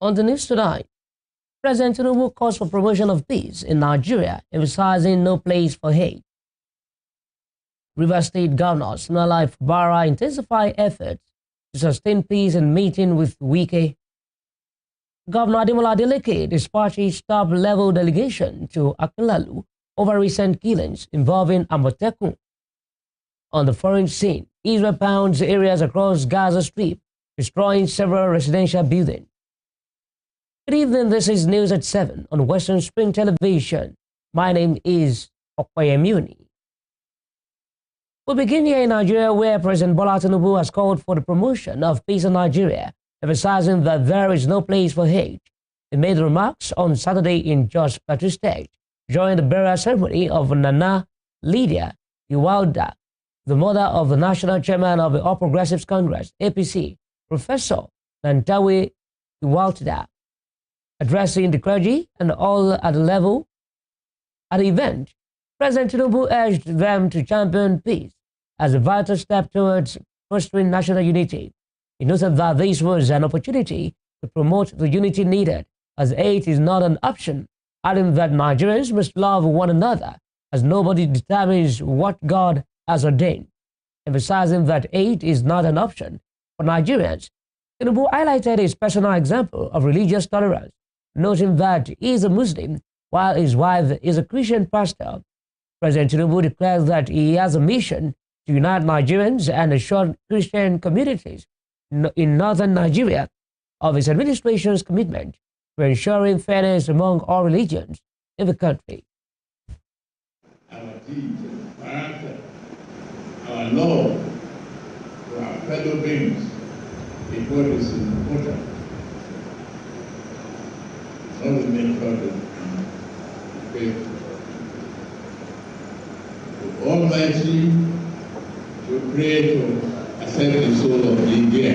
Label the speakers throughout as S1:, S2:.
S1: On the news tonight, President Tinubu calls for promotion of peace in Nigeria, emphasizing no place for hate. Rivers State Governor Siminalayi Fubara intensifies efforts to sustain peace in meeting with Wike. Governor Ademola Adeleke dispatches top-level delegation to Akinlalu over recent killings involving Amotekun. On the foreign scene, Israel pounds areas across Gaza Strip, destroying several residential buildings. Good evening, this is News at 7 on Western Spring Television. My name is Okoyemuni. We begin here in Nigeria, where President Bola Tinubu has called for the promotion of peace in Nigeria, emphasizing that there is no place for hate. He made remarks on Saturday in Jos Plateau State during the burial ceremony of Nana Lydia Iwalda, the mother of the national chairman of the All Progressives Congress, APC, Professor Nantawe Iwalda. Addressing the clergy and all at the level at the event, President Tinubu urged them to champion peace as a vital step towards fostering national unity. He noted that this was an opportunity to promote the unity needed, as hate is not an option, adding that Nigerians must love one another, as nobody determines what God has ordained. Emphasizing that hate is not an option for Nigerians, Tinubu highlighted his personal example of religious tolerance, noting that he is a Muslim while his wife is a Christian pastor. President Tinubu declared that he has a mission to unite Nigerians and assure Christian communities in northern Nigeria of his administration's commitment to ensuring fairness among all religions in the country.
S2: Our deeds, character, our love for our fellow beings is what is important. Not the main problem. The Almighty to pray to accept the soul of India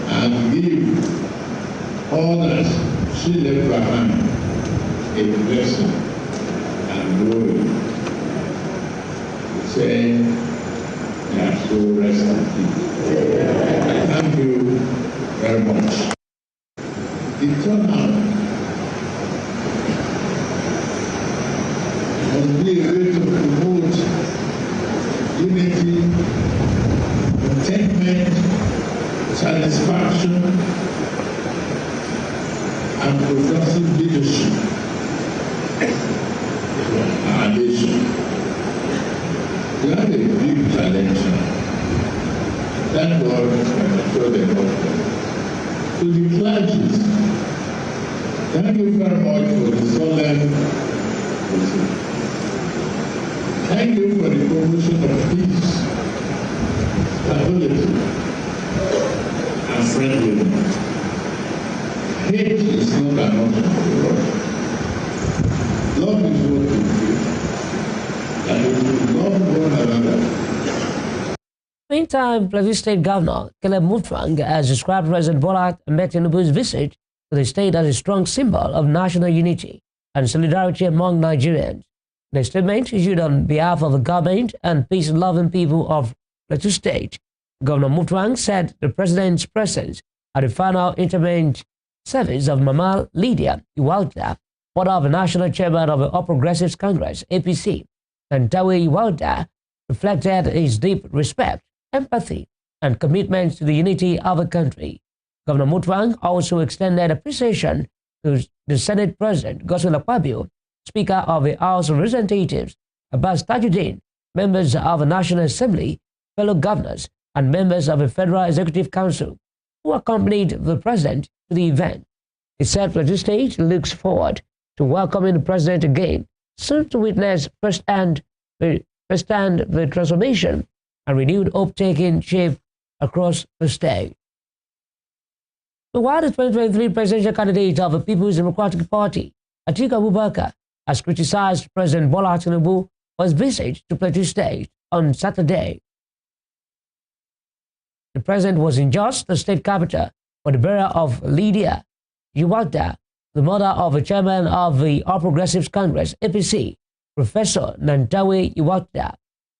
S2: and give all that she left behind a blessing and glory. To say, they are so rest in peace. Thank you very much. The turnout must be a way to promote unity, contentment, satisfaction, and productive leadership for our nation. We have a big challenge. Thank God for the government. To the clergy, thank you very much for the solemn visit. Thank you for the promotion of peace, stability, and friendliness. Hate is not an option for us. Love is what we do, and we will love one another.
S1: Meantime, Plateau State Governor Caleb Mutfwang has described President Bola Tinubu's visit to the state as a strong symbol of national unity and solidarity among Nigerians. In a statement issued on behalf of the government and peace-loving people of Plateau State, Governor Mutfwang said the president's presence at the final interment service of Mama Lydia Iwalda, mother of the national chairman of the All Progressives Congress, APC, and Tawe Iwalda, reflected his deep respect, empathy, and commitment to the unity of the country. Governor Mutfwang also extended appreciation to the Senate President, Godswill Akpabio, Speaker of the House of Representatives, Abbas Tajuddin, members of the National Assembly, fellow governors, and members of the Federal Executive Council, who accompanied the President to the event. He said Plateau State looks forward to welcoming the President again, soon to witness firsthand the transformation and renewed hope taking shape across the state. So while the 2023 presidential candidate of the People's Democratic Party, Atiku Abubakar, has criticized President Bola Tinubu for his visit to Plateau State on Saturday. The president was in Jos, the state capital, for the burial of Lydia Iwalda, the mother of the chairman of the All Progressives Congress, APC, Professor Nantawe Iwalda.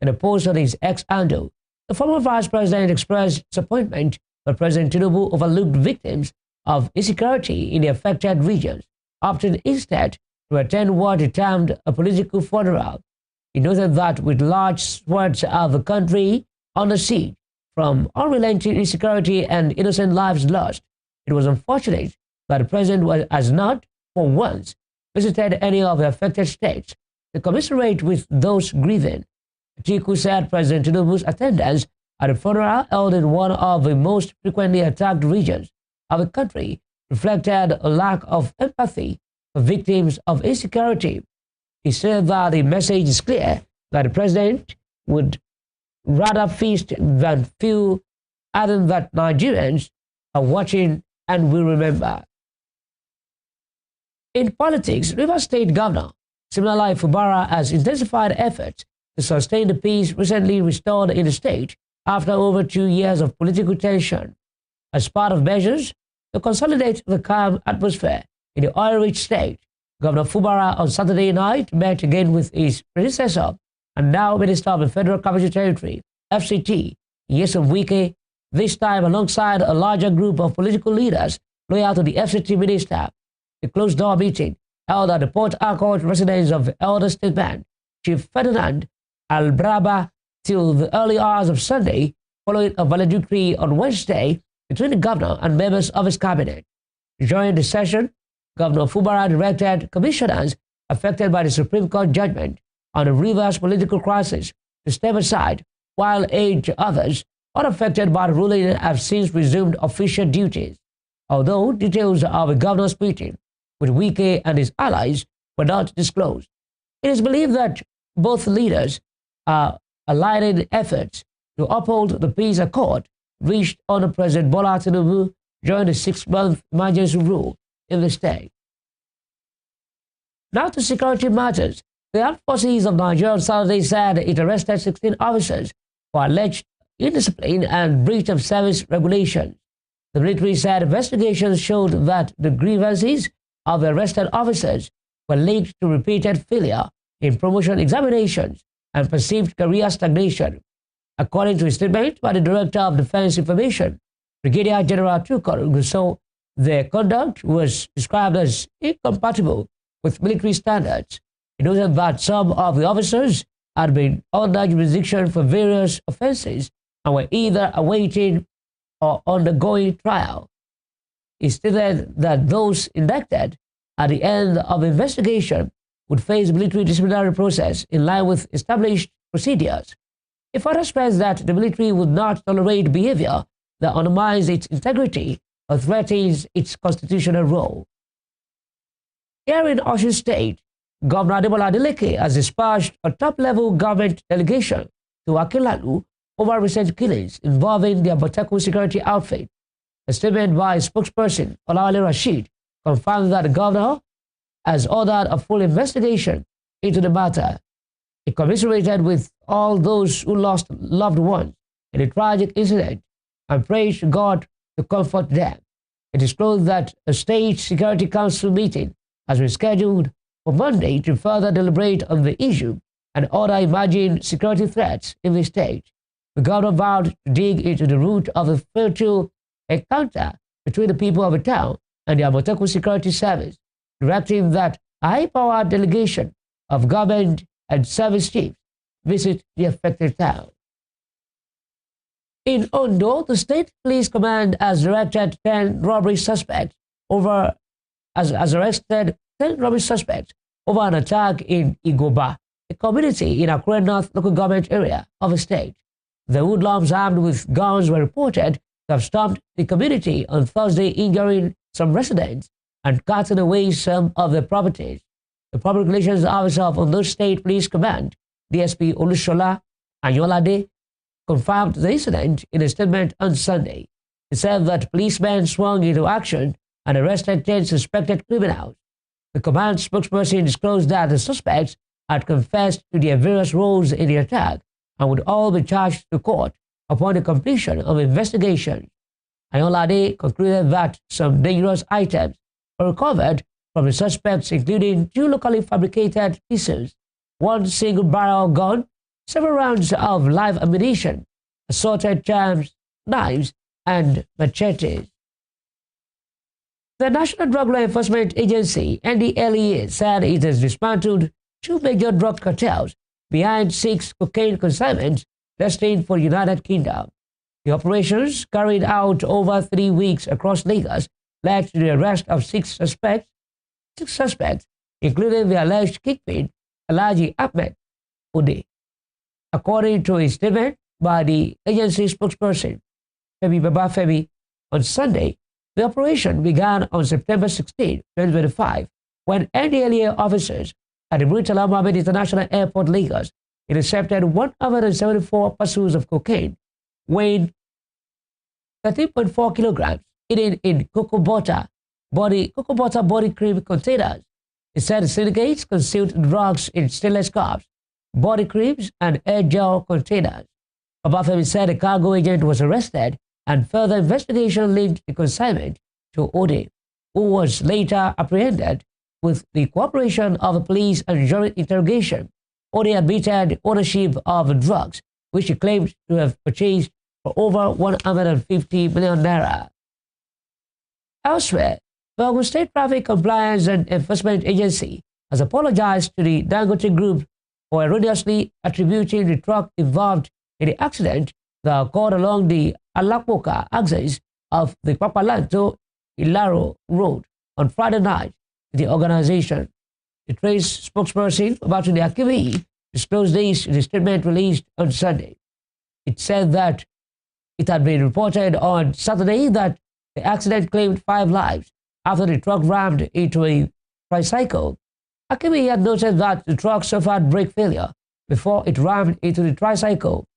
S1: In a post on his ex-handle, the former vice president expressed disappointment that President Tinubu overlooked victims of insecurity in the affected regions, opting instead to attend what he termed a political funeral. He noted that with large swaths of the country under siege from unrelenting insecurity and innocent lives lost, it was unfortunate that the president has not, for once, visited any of the affected states to commiserate with those grieving. Atiku said President Tinubu's attendance at the funeral held in one of the most frequently attacked regions of the country reflected a lack of empathy for victims of insecurity. He said that the message is clear that the president would rather feast than feel, adding that Nigerians are watching and will remember. In politics, Rivers State Governor Siminalayi Fubara has intensified efforts to sustain the peace recently restored in the state after over 2 years of political tension. As part of measures to consolidate the calm atmosphere in the oil-rich state, Governor Fubara on Saturday night met again with his predecessor and now Minister of the Federal Capital Territory, FCT, Nyesom Wike, this time alongside a larger group of political leaders loyal to the FCT minister. The closed-door meeting held at the Port Harcourt residence of elder statesman Chief Ferdinand Albraba till the early hours of Sunday, following a valedictory on Wednesday between the governor and members of his cabinet. During the session, Governor Fubara directed commissioners affected by the Supreme Court judgment on the Rivers political crisis to step aside, while 8 others unaffected by the ruling have since resumed official duties. Although details of the governor's meeting with Wike and his allies were not disclosed, it is believed that both leaders are aligning efforts to uphold the peace accord reached under President Bola Tinubu during the 6-month emergency rule in the state. Now to security matters. The Armed Forces of Nigeria on Saturday said it arrested 16 officers for alleged indiscipline and breach of service regulations. The military said investigations showed that the grievances of the arrested officers were linked to repeated failure in promotion examinations and perceived career stagnation. According to a statement by the Director of Defense Information, Brigadier General Tukur Gusau, their conduct was described as incompatible with military standards. He noted that some of the officers had been under jurisdiction for various offenses and were either awaiting or undergoing trial. He stated that those indicted at the end of the investigation would face military disciplinary process in line with established procedures. He further stressed that the military would not tolerate behavior that undermines its integrity or threatens its constitutional role. Here in Osun State, Governor Adebola Adeleke has dispatched a top-level government delegation to Akilalu over recent killings involving the Amotekun security outfit. A statement by spokesperson Olawale Rasheed confirmed that the governor has ordered a full investigation into the matter. He commiserated with all those who lost loved ones in the tragic incident and prayed to God to comfort them. It disclosed that a State Security Council meeting has been scheduled for Monday to further deliberate on the issue and other emerging security threats in the state. The governor vowed to dig into the root of the fatal encounter between the people of the town and the Amotekun Security Service, directing that a high-powered delegation of government and service chiefs visit the affected town. In Ondo, the State Police Command has directed 10 robbery suspects over arrested 10 robbery suspects over an attack in Igoba, a community in Akure North local government area of the state. The hoodlums armed with guns were reported to have stormed the community on Thursday, injuring some residents and carting away some of their properties. The Public Relations Officer of Ondo State Police Command, DSP Olushola Anyolade, confirmed the incident in a statement on Sunday. He said that policemen swung into action and arrested 10 suspected criminals. The command spokesperson disclosed that the suspects had confessed to their various roles in the attack and would all be charged to court upon the completion of investigations. Ayolade concluded that some dangerous items were recovered from the suspects, including 2 locally fabricated pistols, 1 single-barrel gun, several rounds of live ammunition, assorted charms, knives, and machetes. The National Drug Law Enforcement Agency, NDLEA, said it has dismantled 2 major drug cartels behind 6 cocaine consignments destined for the United Kingdom. The operations, carried out over 3 weeks across Lagos, led to the arrest of 6 suspects, including the alleged kingpin, Alhaji Ahmed Ode. According to a statement by the agency spokesperson, Femi Babafemi, on Sunday, the operation began on September 16, 2025, when NDLEA officers at the Murtala Mohammed International Airport, Lagos, intercepted 174 parcels of cocaine weighing 13.4 kilograms hidden in cocoa butter body cream containers. It said the syndicates concealed drugs in stainless cups, body creams, and air gel containers. Babafemi said a cargo agent was arrested and further investigation linked the consignment to Ode, who was later apprehended with the cooperation of the police and during interrogation. Ode admitted ownership of the drugs, which he claimed to have purchased for over 150 million naira. Elsewhere, the Ogun State Traffic Compliance and Enforcement Agency has apologized to the Dangote Group for erroneously attributing the truck involved in the accident that occurred along the Alapoka axis of the Papalanto Ilaro Road on Friday night to the organization. The trace spokesperson Babatunde Akinbiyi disclosed this in a statement released on Sunday. It said that it had been reported on Saturday that the accident claimed 5 lives after the truck rammed into a tricycle. Akinbiyi had noted that the truck suffered brake failure before it rammed into the tricycle.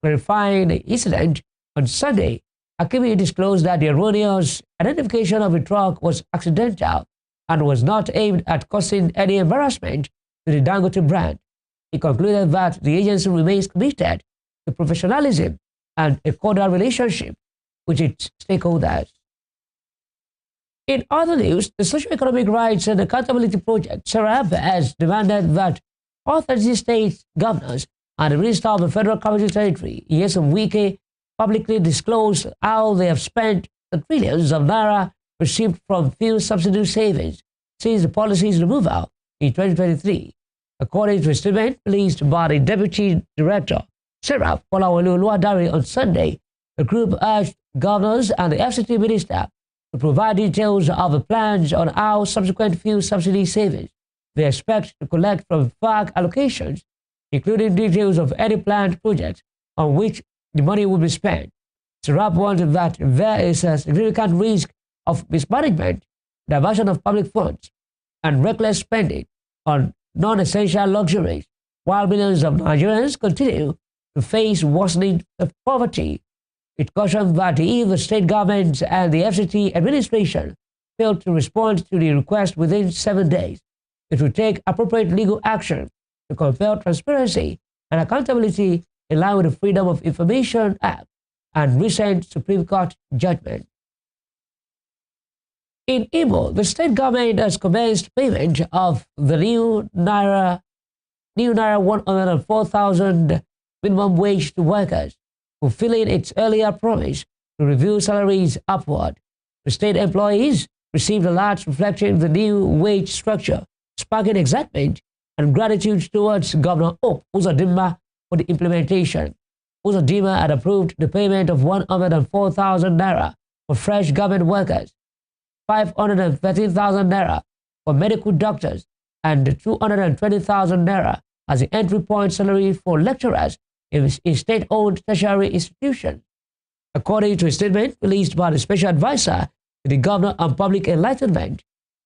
S1: Clarifying the incident on Sunday, Akinbiyi disclosed that the erroneous identification of the truck was accidental and was not aimed at causing any embarrassment to the Dangote brand. He concluded that the agency remains committed to professionalism and a cordial relationship with its stakeholders. In other news, the Socio-Economic Rights and Accountability Project, SERAP, has demanded that all 30 state governors and the Minister of the Federal Capital Territory, Nyesom Wike, publicly disclose how they have spent the trillions of naira received from fuel subsidy savings since the policy's removal in 2023. According to a statement released by the Deputy Director, SERAP, Kolawole Oluwadare, on Sunday, the group urged governors and the FCT Minister to provide details of the plans on how subsequent fuel subsidy savings they expect to collect from FARC allocations, including details of any planned projects on which the money will be spent. SERAP warned that there is a significant risk of mismanagement, diversion of public funds, and reckless spending on non-essential luxuries, while millions of Nigerians continue to face worsening of poverty. It cautioned that if the state government and the FCT administration fail to respond to the request within 7 days, it will take appropriate legal action to compel transparency and accountability in line with the Freedom of Information Act and recent Supreme Court judgment. In Imo, the state government has commenced payment of the new Naira 104,000 minimum wage to workers, fulfilling its earlier promise to review salaries upward. The state employees received alerts reflecting the new wage structure, sparking excitement and gratitude towards Governor Hope Uzodinma for the implementation. Uzodinma had approved the payment of 104,000 naira for fresh government workers, 513,000 naira for medical doctors, and 220,000 naira as the entry point salary for lecturers in state-owned tertiary institutions. According to a statement released by the Special Advisor to the Governor on Public Enlightenment,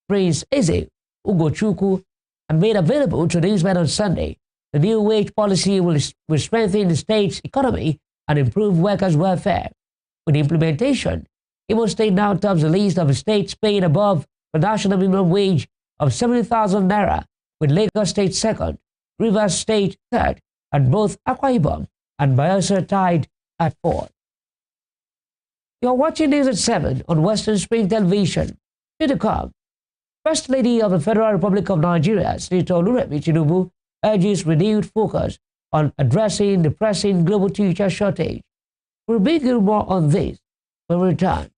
S1: Prince Eze Ugochukwu, and made available to the newsmen on Sunday, the new wage policy will strengthen the state's economy and improve workers' welfare. With the implementation, Imo State now tops the list of states paying above the national minimum wage of 70,000 naira, with Lagos State second, Rivers State third, and both Akwa Ibom and Bayelsa tied at 4th. You're watching News at 7 on Western Spring Television. Here to come, First Lady of the Federal Republic of Nigeria, Senator Oluremi Tinubu, urges renewed focus on addressing the pressing global teacher shortage. We'll bring you more on this when we return.